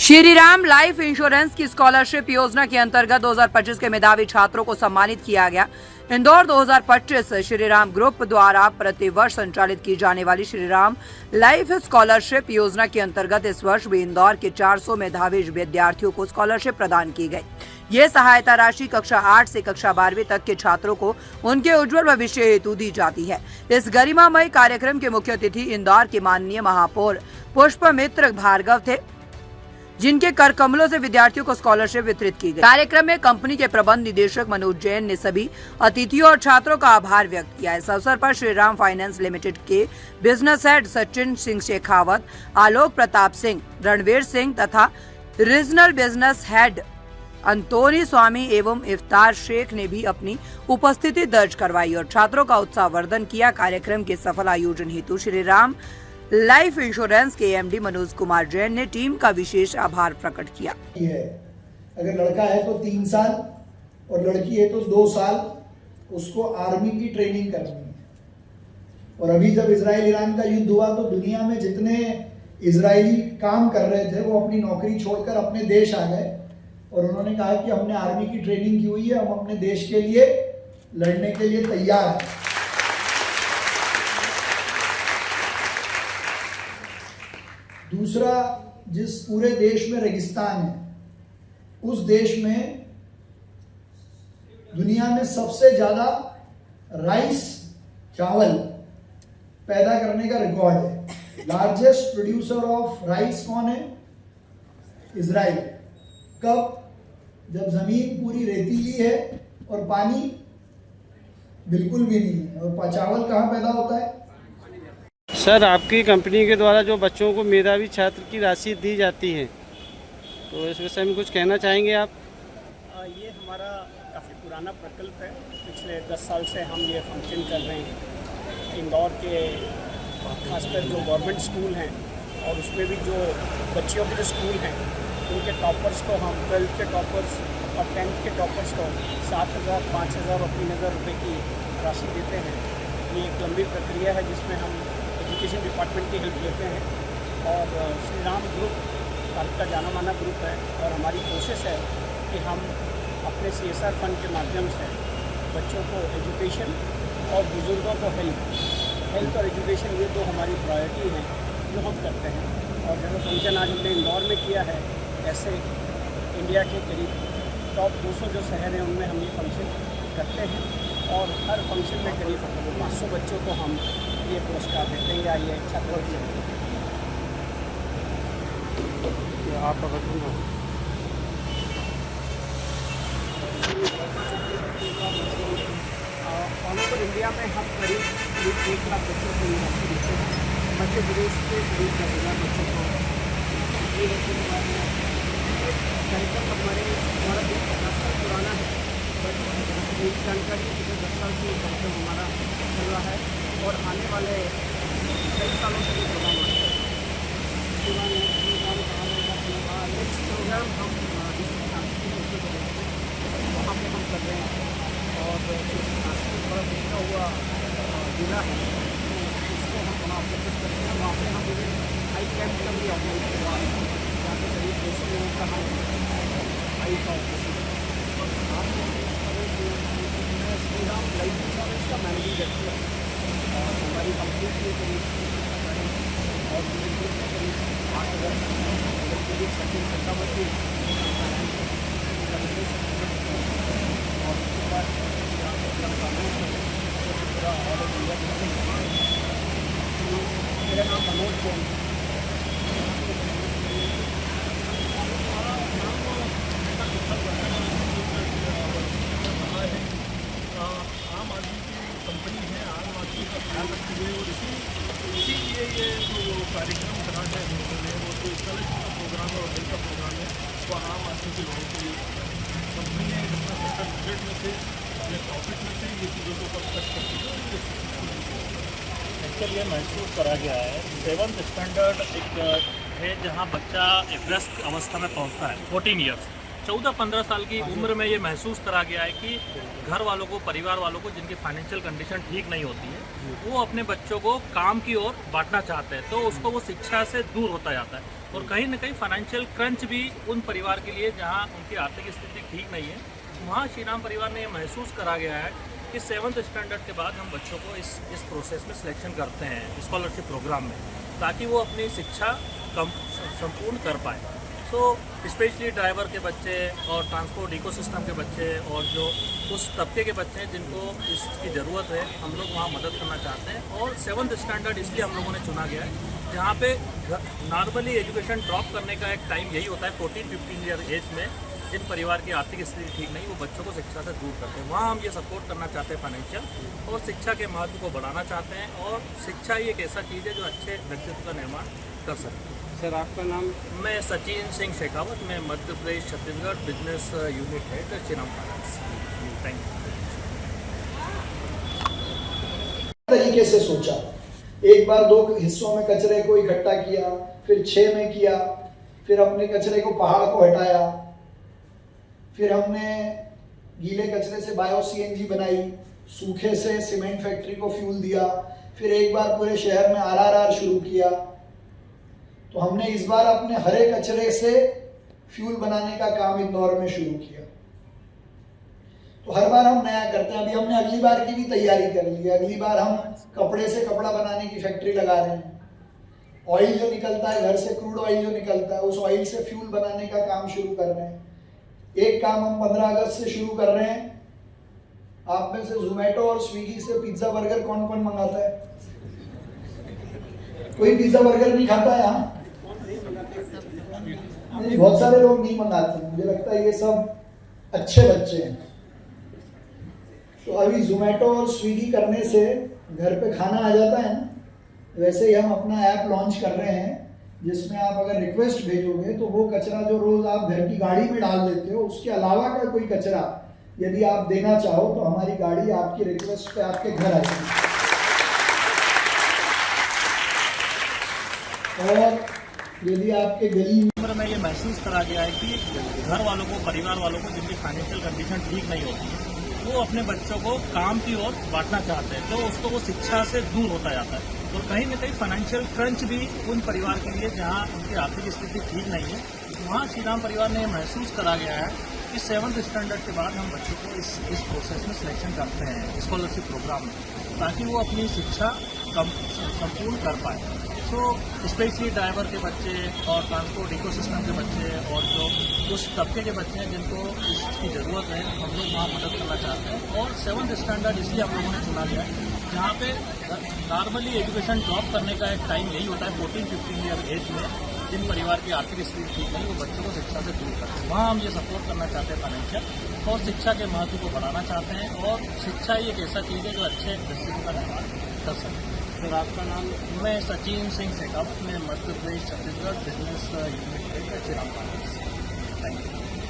Shriram life insurance की scholarship योजना के अंतर्गत 2025 के मेधावी छात्रों को सम्मानित किया गया। इंदौर 2025 श्रीराम ग्रुप द्वारा प्रतिवर्ष संचालित की जाने वाली श्रीराम लाइफ स्कॉलरशिप योजना के अंतर्गत इस वर्ष भी इंदौर के 400 मेधावी विद्यार्थियों को स्कॉलरशिप प्रदान की गई। ये सहायता राशि कक्षा 8 से कक्षा 12वीं तक के छात्रों को उनके उज्जवल भविष्य हेतु दी जाती है। इस गरिमामय कार्यक्रम के मुख्य अतिथि इंदौर के माननीय महापौर पुष्पमित्र भार्गव थे, जिनके कर कमलों से विद्यार्थियों को स्कॉलरशिप वितरित की गई। कार्यक्रम में कंपनी के प्रबंध निदेशक मनोज जैन ने सभी अतिथियों और छात्रों का आभार व्यक्त किया। इस अवसर पर श्रीराम फाइनेंस लिमिटेड के बिजनेस हेड सचिन सिंह शेखावत, आलोक प्रताप सिंह, रणवीर सिंह तथा रीजनल बिजनेस हेड अंतोनी स्वामी एवं इफ्तार शेख ने भी अपनी उपस्थिति दर्ज करवाई और छात्रों का उत्साहवर्धन किया। कार्यक्रम के सफल आयोजन हेतु श्रीराम लाइफ इंश्योरेंस के एमडी मनोज कुमार जैन ने टीम का विशेष आभार प्रकट किया। अगर लड़का है तो 3 साल और लड़की है तो 2 साल उसको आर्मी की ट्रेनिंग करनी है। और अभी जब इजराइल ईरान का युद्ध हुआ तो दुनिया में जितने इजरायली काम कर रहे थे वो अपनी नौकरी छोड़कर अपने देश आ गए और उन्होंने कहा कि हमने आर्मी की ट्रेनिंग की हुई है, हम अपने देश के लिए लड़ने के लिए तैयार हैं। दूसरा, जिस पूरे देश में रेगिस्तान है उस देश में दुनिया में सबसे ज्यादा राइस चावल पैदा करने का रिकॉर्ड है। लार्जेस्ट प्रोड्यूसर ऑफ राइस कौन है? इजराइल। कब? जब जमीन पूरी रेतीली है और पानी बिल्कुल भी नहीं है। और चावल कहाँ पैदा होता है? सर, आपकी कंपनी के द्वारा जो बच्चों को मेधावी छात्र की राशि दी जाती है, तो इस विषय में कुछ कहना चाहेंगे आप? ये हमारा काफ़ी पुराना प्रकल्प है। पिछले 10 साल से हम ये फंक्शन कर रहे हैं। इंदौर के खासकर जो गवर्नमेंट स्कूल हैं और उसमें भी जो बच्चियों के जो स्कूल हैं उनके टॉपर्स को हम 12th के टॉपर्स और 10th के टॉपर्स को 7,000, 5,000 और 3,000 रुपये की राशि देते हैं। ये एक लंबी प्रक्रिया है जिसमें हम एजुकेशन डिपार्टमेंट की हेल्प लेते हैं और श्रीराम ग्रुप भारत का जाना माना ग्रुप है और हमारी कोशिश है कि हम अपने CSR फंड के माध्यम से बच्चों को एजुकेशन और बुज़ुर्गों को हेल्थ और एजुकेशन, ये 2 हमारी प्रायोरिटी हैं जो हम करते हैं। और जैसा फंक्शन आज हमने इंदौर में किया है, ऐसे इंडिया के करीब टॉप 200 जो शहर हैं उनमें हम ये फंक्शन करते हैं और हर फंक्शन में करीब 500 बच्चों को हम ये पुरस्कार देते हैं या ये छात्रवृत्ति। आप ऑल ओवर इंडिया में हम करीब 1 लाख बच्चों को यूनिवर्सिटी देते हैं। मध्य प्रदेश के करीब 10,000 बच्चों को ये कार्यक्रम हमारा 50 साल पुराना है, बट एक जानकारी पिछले 10 साल से ये कार्यक्रम हमारा चल रहा है और आने वाले कई सालों से ये प्रोग्राम होता है। नेक्स्ट प्रोग्राम हम वहाँ पर हम कर रहे हैं और बड़ा पिछड़ा हुआ जिला है उसको हम वहाँ फोकस करते हैं। वहाँ पर हम आई कैंप का भी ऑर्गेनाइज करवा रहे हैं जहाँ पर करीब 200 लोगों का हम आई का ऑपरेशन। श्रीराम लाइफ इंश्योरेंस का मैनेजिंग डायरेक्टर है और हमारी कंपनी के करीब और ग्रुप में करीब 8,000 सचिन शेखावत और उसके बाद पूरा ऑल इंडिया मेरा नाम मनोज जैन। आम आदमी की कंपनी है, आम आदमी का ख्याल रखती है और इसीलिए ये जो कार्यक्रम करा है उन्होंने वो जो स्कॉलरशिप का प्रोग्राम है और हेल्थ का प्रोग्राम है वो आम आदमी के लोगों के लिए कंपनी ने अपना सत्तर बजट में से अपने प्रॉफिट में से ये चीज़ों को खर्च करती है। एक्चुअली ये महसूस करा गया है 7th स्टैंडर्ड एक है जहाँ बच्चा एक वयस्क अवस्था में पहुँचता है 14 ईयर्स, 14-15 साल की उम्र में ये महसूस करा गया है कि घर वालों को, परिवार वालों को जिनकी फाइनेंशियल कंडीशन ठीक नहीं होती है, वो अपने बच्चों को काम की ओर बांटना चाहते हैं, तो उसको वो शिक्षा से दूर होता जाता है। और कहीं ना कहीं फाइनेंशियल क्रंच भी उन परिवार के लिए जहाँ उनकी आर्थिक स्थिति ठीक नहीं है, वहाँ श्री राम परिवार ने ये महसूस करा गया है कि 7th स्टैंडर्ड के बाद हम बच्चों को इस प्रोसेस में सिलेक्शन करते हैं स्कॉलरशिप प्रोग्राम में, ताकि वो अपनी शिक्षा संपूर्ण कर पाए। तो स्पेशली ड्राइवर के बच्चे और ट्रांसपोर्ट इकोसिस्टम के बच्चे और जो उस तबके के बच्चे हैं जिनको इसकी ज़रूरत है, हम लोग वहाँ मदद करना चाहते हैं। और 7th स्टैंडर्ड इसलिए हम लोगों ने चुना गया है जहाँ पे नॉर्मली एजुकेशन ड्रॉप करने का एक टाइम यही होता है 14-15 ईयर एज में, जिन परिवार की आर्थिक स्थिति ठीक नहीं, वो बच्चों को शिक्षा से दूर करते हैं। वहाँ हम ये सपोर्ट करना चाहते हैं फाइनेंशियल, और शिक्षा के महत्व को बढ़ाना चाहते हैं। और शिक्षा ही एक ऐसा चीज़ है जो अच्छे व्यक्तित्व का निर्माण कर सकते हैं। सर आपका नाम? मैं सचिन सिंह शेखावत, मैं Madhya Pradesh Chhattisgarh business unit head Shri Ram finance. Thank you. तरीके से सोचा, एक बार 2 हिस्सों में कचरे को इकट्ठा किया, फिर 6 में किया, फिर अपने कचरे को पहाड़ को हटाया, फिर हमने गीले कचरे से बायो सीएनजी बनाई, सूखे से सीमेंट फैक्ट्री को फ्यूल दिया, फिर एक बार पूरे शहर में आरआरआर शुरू किया। तो हमने इस बार अपने हरे कचरे से फ्यूल बनाने का काम इंदौर में शुरू किया। तो हर बार हम नया करते हैं। अभी हमने अगली बार की भी तैयारी कर ली है। अगली बार हम कपड़े से कपड़ा बनाने की फैक्ट्री लगा रहे हैं। ऑयल जो निकलता है घर से, क्रूड ऑयल जो निकलता है, उस ऑयल से फ्यूल बनाने का काम शुरू कर रहे हैं। एक काम हम 15 अगस्त से शुरू कर रहे हैं। आप में से जोमेटो और स्विगी से पिज्जा बर्गर कौन कौन मंगाता है? कोई पिज्जा बर्गर नहीं खाता है यहाँ? नहीं, बहुत सारे लोग नहीं मंगाते। मुझे लगता है ये सब अच्छे बच्चे हैं। तो अभी जोमेटो और स्विगी करने से घर पे खाना आ जाता है ना, वैसे ही हम अपना ऐप लॉन्च कर रहे हैं जिसमें आप अगर रिक्वेस्ट भेजोगे तो वो कचरा जो रोज आप घर की गाड़ी में डाल देते हो, उसके अलावा का कोई कचरा यदि आप देना चाहो तो हमारी गाड़ी आपकी रिक्वेस्ट पे आपके घर आएगी। और यदि आपके गली उम्र में ये महसूस करा गया है कि घर वालों को, परिवार वालों को जिनकी फाइनेंशियल कंडीशन ठीक नहीं होती है, वो अपने बच्चों को काम की ओर बांटना चाहते हैं, तो उसको वो शिक्षा से दूर होता जाता है। और कहीं ना कहीं फाइनेंशियल क्रंच भी उन परिवार के लिए जहाँ उनकी आर्थिक स्थिति ठीक नहीं है, वहाँ श्री राम परिवार ने महसूस करा गया है कि 7th स्टैंडर्ड के बाद हम बच्चों को इस प्रोसेस में सिलेक्शन करते हैं स्कॉलरशिप प्रोग्राम में, ताकि वो अपनी शिक्षा संपूर्ण कर पाए। तो स्पेशली ड्राइवर के बच्चे और ट्रांसपोर्ट इकोसिस्टम के बच्चे और जो उस तबके के बच्चे हैं जिनको इसकी ज़रूरत है, हम लोग वहाँ मदद करना चाहते हैं। और 7th स्टैंडर्ड इसलिए हम लोगों ने चुना गया है जहाँ पे नॉर्मली एजुकेशन ड्रॉप करने का एक टाइम यही होता है 14-15 ईयर एज में, जिन परिवार की आर्थिक स्थिति ठीक नहीं, वो बच्चों को शिक्षा से दूर करते हैं। वहाँ हम ये सपोर्ट करना चाहते हैं फाइनेंशियल, और शिक्षा के महत्व को बढ़ाना चाहते हैं। और शिक्षा ही एक ऐसा चीज़ है जो अच्छे व्यक्तित्व का निर्माण कर सकते हैं। सर आपका नाम? मैं सचिन सिंह शेखावत, मैं Madhya Pradesh Chhattisgarh business unit head Shri Ram finance. Thank you.